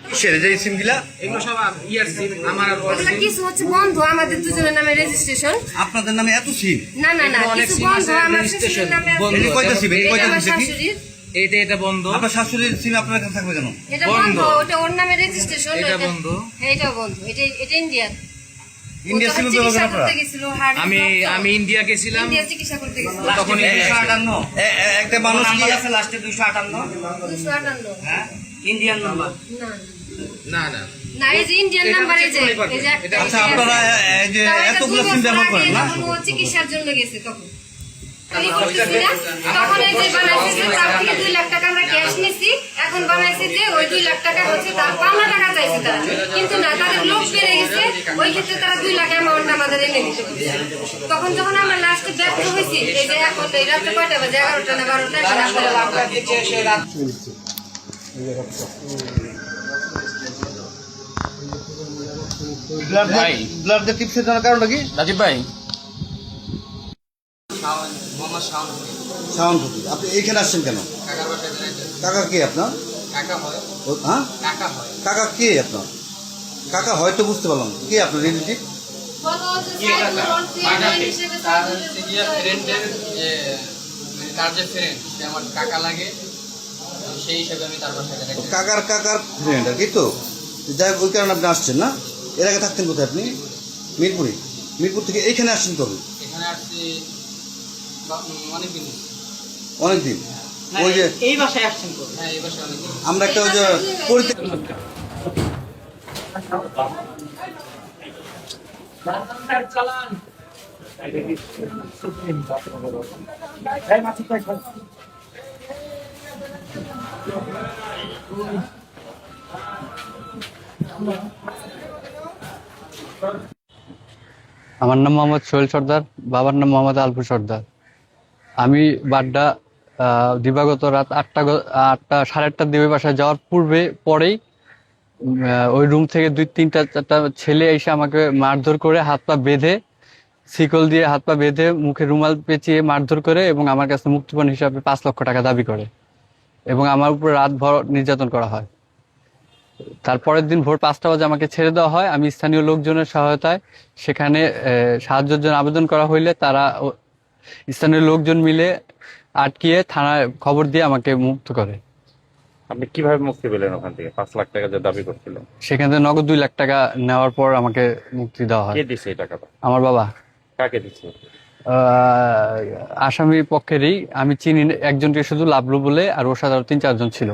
কিসের যে সিমগুলা? এগুলো সব ইয়ার সিম, আমার আর ওর এগুলা সিম। কিছু হচ্ছে বন্ধ আমাদের দুজনের নামে রেজিস্ট্রেশন। আপনাদের নামে এত সিম? না না না, অনেক কিছু সিম বন্ধ আছে, আমার registration শ্বশুরের নামে আছে। বন্ধ। এই কয়টা সিম? এই এটা কয়টা আমার সিম দেখি? শাশুড়ির। এটা বন্ধ। আপনার শাশুড়ির সিম আপনার কাছে থাকবে কেন? এটা বন্ধ। বন্ধ, ওটা ওর নামে রেজিস্ট্রেশন। এটা বন্ধ। হ্যাঁ এটা বন্ধ, এটা ইন্ডিয়ার। ইন্ডিয়া সিম ব্যবহার করেন আপনারা? আমি ইন্ডিয়া গেছিলাম, ইন্ডিয়া চিকিৎসা করতে গেছিল। তখন একটা মানুষ কি লাস্টে 258 258 হ্যাঁ ইন্ডিয়ান নাম্বার। না না না না, এই যে ইন্ডিয়ান এটা নাম্বার, এই যে চেক করে এই যে একটা। আচ্ছা আপনারা এই যে তাও এটা এতগুলো 2 সিম বছর ব্যবহার আগে করেন না? যখন ও চিকিৎসার জন্য গেছে তখন এই করতেছি না, তখন এই যে বানাইছে যে তার থেকে 2 লাখ টাকা আমরা ক্যাশ নিছি। এখন বানাইছে যে ওই 2 লাখ টাকা হচ্ছে তার পাওনা টাকা চাইছে তারা, কিন্তু না, তাদের লোক বেড়ে গেছে। ওই ক্ষেত্রে তারা 2 লাখ অ্যামাউন্ট আমাদের এনে দিতে বলছে। তখন যখন আমরা লাস্টে ব্যর্থ হয়েছি, এই যে এখন এই রাত্রে কয়টা বাজে, 11টা না 12টা, এখন আপনারা আমরা দিচ্ছে সে রাত ব্লাড দিয়ে টিপসের জন্য কারণটা কি? রাজীব ভাই, মোহাম্মদ শাহ সাউন্ড ক্ষতি। আপনি এইখানে আসছেন কেন? কাকার বাসায় কাকা কে আপনার? কাকা হয়, হ্যাঁ, কাকা হয়। কাকা কে আপনার? কাকা হয়তো বুঝতে পারলাম, কে আপনার রিলেটিভ? বলো যে কি কাকা? সাইড হিসেবে তার হচ্ছে গিয়ে ফ্রেন্ডের যে তার যে ফ্রেন্ড সে আমার কাকা লাগে, সেই হিসেবে আমি তার বাসায় যাই। কাকার ফ্রেন্ড আর কি। তো যাই হোক, ওই কারণে আপনি আসছেন না? এর আগে থাকতেন কোথায় আপনি? মিরপুরে। মিরপুর থেকে এইখানে আসছেন কবে? এখানে আসছি অনেকদিন। অনেকদিন। ওই যে এই বাসায় আসছেন তো? হ্যাঁ এই বাসায় অনেকদিন। আমরা একটা ওই যে পরিচিত আমার নাম মোহাম্মদ সোহেল সর্দার, বাবার নাম মোহাম্মদ আলফু সর্দার। আমি বাড্ডা দিবাগত রাত 8টা 8:30টার দিকে বাসায় যাওয়ার পরেই ওই রুম থেকে 2-3-4টা ছেলে এসে আমাকে মারধর করে হাত পা বেঁধে, শিকল দিয়ে হাত পা বেঁধে, মুখে রুমাল পেঁচিয়ে মারধর করে এবং আমার কাছে মুক্তিপণ হিসাবে 5 লক্ষ টাকা দাবি করে এবং আমার উপর রাতভর নির্যাতন করা হয়। তারপরের দিন ভোর 5টা বাজে আমাকে ছেড়ে দেওয়া হয়। আমি স্থানীয় লোকজনের সহায়তায় সেখানে সাহায্যের জন্য আবেদন করা হইলে তারা স্থানীয় লোকজন মিলে আটকিয়ে থানায় খবর দিয়ে আমাকে মুক্ত করে। আপনি কিভাবে মুক্তি পেলেন ওখান থেকে? 5 লাখ টাকা যে দাবি করছিল, সেখান থেকে নগদ 2 লাখ টাকা নেওয়ার পর আমাকে মুক্তি দেওয়া হয়। কে দিছে এই টাকাটা? আমার বাবা। কাকে দিচ্ছে? আসামি পক্ষেরই। আমি চিনি একজনকে শুধু লাভলু বলে, আর ওর সাথে আরো 3-4 জন ছিল।